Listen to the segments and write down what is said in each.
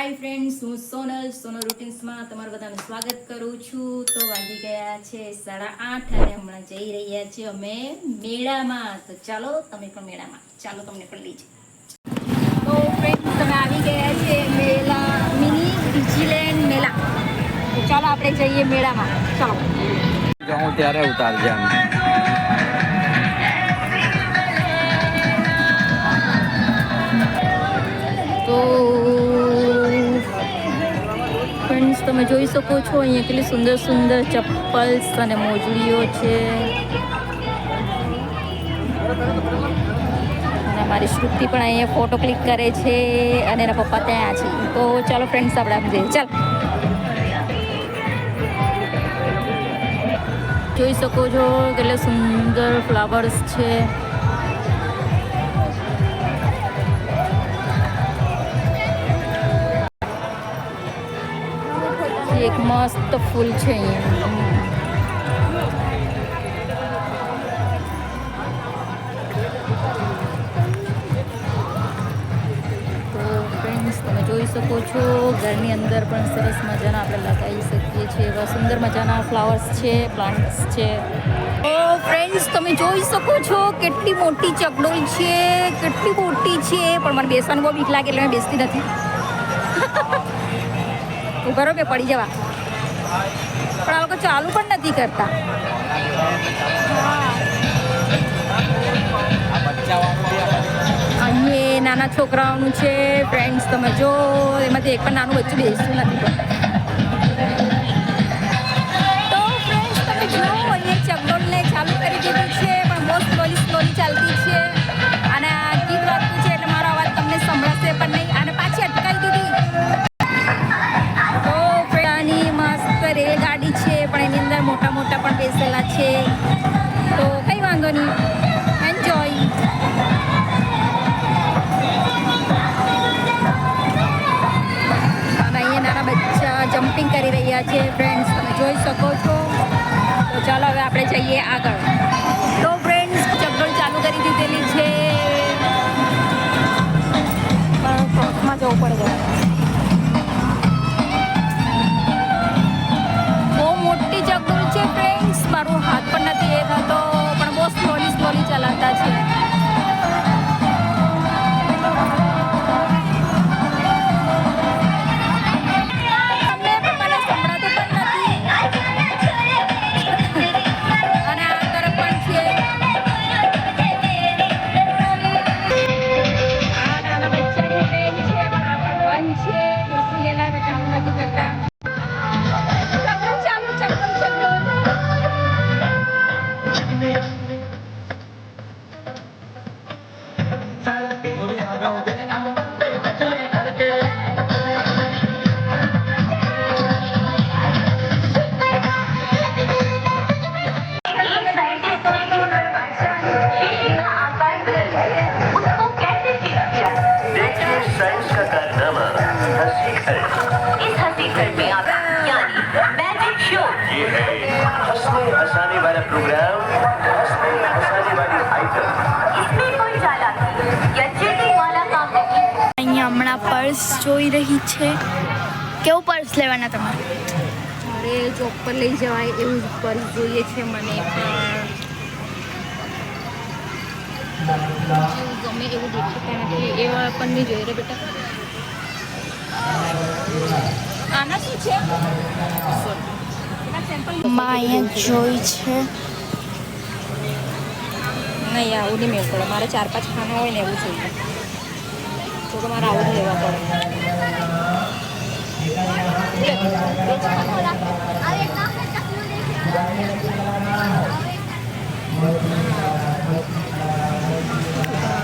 Hi friends, હું સોનલ રૂટીન્સમાં તમારું બધાનું સ્વાગત કરું છું. તો વાગી ગયા છે 8:30 અને હમણાં જઈ રહ્યા છીએ અમે મેળામાં. તો ચાલો તમે પણ મેળામાં ચાલો, તમને પણ લઈ જઈએ. તો ફ્રેન્ડ્સ, તમે આવી ગયા છે મેળા, મિની ડિઝનીલેન્ડ મેળા. તો ચાલો આપણે જઈએ મેળામાં. ચાલો જાઉં ત્યારે ઉતારજે આમ. તો ફ્રેન્ડ્સ, તમે જોઈ શકો છો અહીંયા કેટલી સુંદર સુંદર ચપ્પલ્સ અને મોજડીઓ છે. અને મારી શ્રુતિ પણ અહીંયા ફોટો ક્લિક કરે છે અને એના પપ્પા ત્યાં છે. તો ચાલો ફ્રેન્ડ્સ, આપણે આમ જઈએ. ચાલ, જોઈ શકો છો કેટલા સુંદર ફ્લાવર્સ છે. એક મસ્ત ફૂલ છે અહીંયા. તો ફ્રેન્ડ્સ, તમે જોઈ શકો છો ઘરની અંદર પણ સરસ મજાના આપણે લગાવી શકીએ છીએ એવા સુંદર મજાના ફ્લાવર્સ છે, પ્લાન્ટ્સ છે. તો ફ્રેન્ડ્સ, તમે જોઈ શકો છો કેટલી મોટી ચકડોળ છે, કેટલી મોટી છે. પણ મને બેસવાનું બહુ બીક લાગે એટલે મેં બેસતી નથી. ઉભા રહો, કે પડી જવા. પણ આ લોકો ચાલુ પણ નથી કરતા. અહીં નાના છોકરાઓનું છે ફ્રેન્ડ્સ. તમે જો એમાંથી એક પણ નાનું બચ્ચું બેસતું નથી. તો ફ્રેન્ડ્સ, તમે જો અહીંયા ચકડોળને ચાલુ કરી દીધું છે, પણ બહુ સ્લોલી ચાલતી છે. અને આ ગીત વાગતું છે એટલે મારો અવાજ તમને સંભળાશે પણ નહીં. અને પાછી અટકાવી દીધી. રેલગાડી છે, પણ એની અંદર મોટા મોટા પણ બેસેલા છે. તો કંઈ વાંધો નહીં, એન્જોય. અને અહીંયા નાના બચ્ચા જમ્પિંગ કરી રહ્યા છે ફ્રેન્ડ્સ, તમે જોઈ શકો છો. તો ચાલો હવે આપણે જઈએ આગળ. તો ફ્રેન્ડ્સ, ચકડોળ ચાલુ કરી દીધેલી છે, પણ ક્રોસમાં જવું પડે. ચકડોળ છે ફ્રેન્ડ્સ, મારું હાથ પણ નથી એ થતો, પણ બહુ સ્લોલી ચલાવતા છે. હમણાં પર્સ જોઈ રહી છે. કેવું પર્સ લેવાના તમારે? અરે, જોબ પર લઈ જવાય એવું જ પર્સ જોઈએ છે મને. પણ ગમે એવું દેખાતા નથી, એવા પણ નહીં જોઈએ રે બેટા. આના શું છે? અહીંયા જોઈ છે. નહીં, આવું નહીં મેળ પડે. મારે 4-5 ખાના હોય ને એવું જોઈએ. તો તમારે આવું જ લેવા પડે.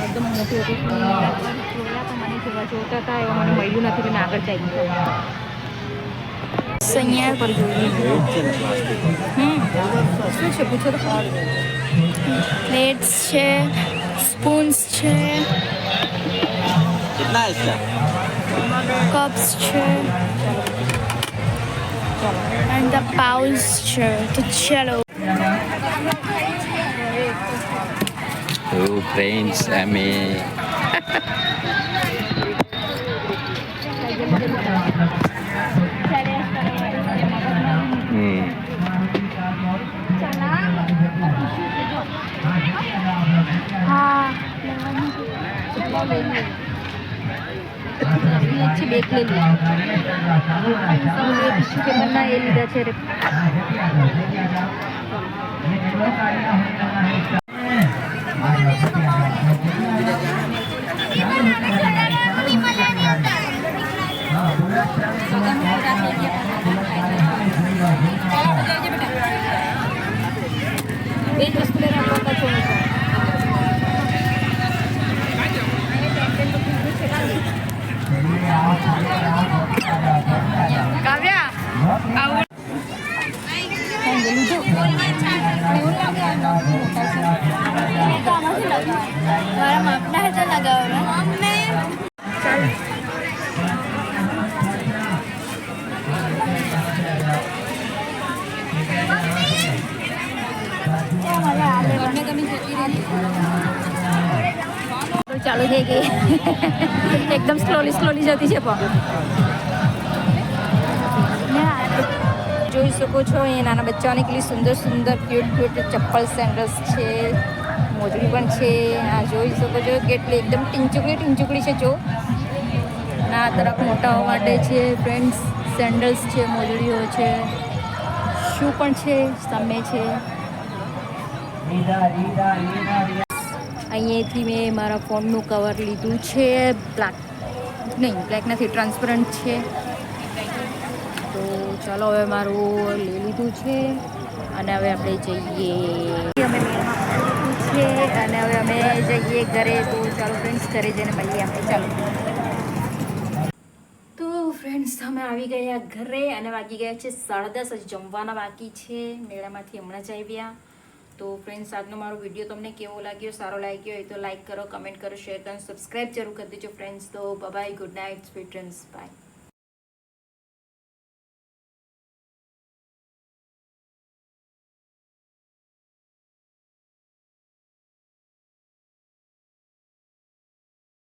એકદમ મોટી હતી જોયા, પણ મને જેવા જોતા હતા એવા મને મળ્યું નથી. એટલે આગળ જઈ અહીંયા પર જોઈએ. શું છે પૂછો તો. પ્લેટ્સ છે, સ્પૂન્સ છે, કેટલા છે? કપ્સ છે, and the paws છે. તો ચલો. Oh, friends, અમે હમ હા अच्छी बेक ले ली टिश्यू पेपर ना ये लीधा છે रे એક વસ્તુ લેને આપવા છોડું છું કાવ્યા આવું મારા માપના હાથે લગાવવાનું ચાલ ચાલુ થઈ ગઈ એકદમ સ્લોલી જતી છે પણ જોઈ શકો છો અહીંયા નાના બચ્ચાઓને કેટલી સુંદર સુંદર ક્યુટ ચપ્પલ સેન્ડલ્સ છે મોજડી પણ છે આ જોઈ શકો છો કેટલી એકદમ ટીંચુકડી છે જો અને આ તરફ મોટાઓ માટે છે ફ્રેન્ડ્સ સેન્ડલ્સ છે મોજડીઓ છે શૂ પણ છે સામે છે અહીંયાથી મેં મારા ફોનનું કવર લીધું છે બ્લેક નથી ટ્રાન્સપરન્ટ છે તો ચાલો હવે મારું લઈ લીધું છે અને હવે આપણે જઈએ અમે મેળામાં છે અને હવે અમે જઈએ ઘરે તો ચાલો ફ્રેન્ડ્સ ઘરે જઈને મળીએ આપણે ચાલો તો ફ્રેન્ડ્સ અમે આવી ગયા ઘરે અને વાગી ગયા છે 10:30 હજી જમવાના બાકી છે મેળામાંથી હમણાં જ આવ્યા તો ફ્રેન્ડ્સ આજનો મારો વિડીયો તમને કેવો લાગ્યો સારો લાગ્યો હોય તો લાઈક કરો કમેન્ટ કરો શેર કરો સબસ્ક્રાઈબ જરૂર કરી દેજો ફ્રેન્ડ્સ તો bye good night sweet dreams by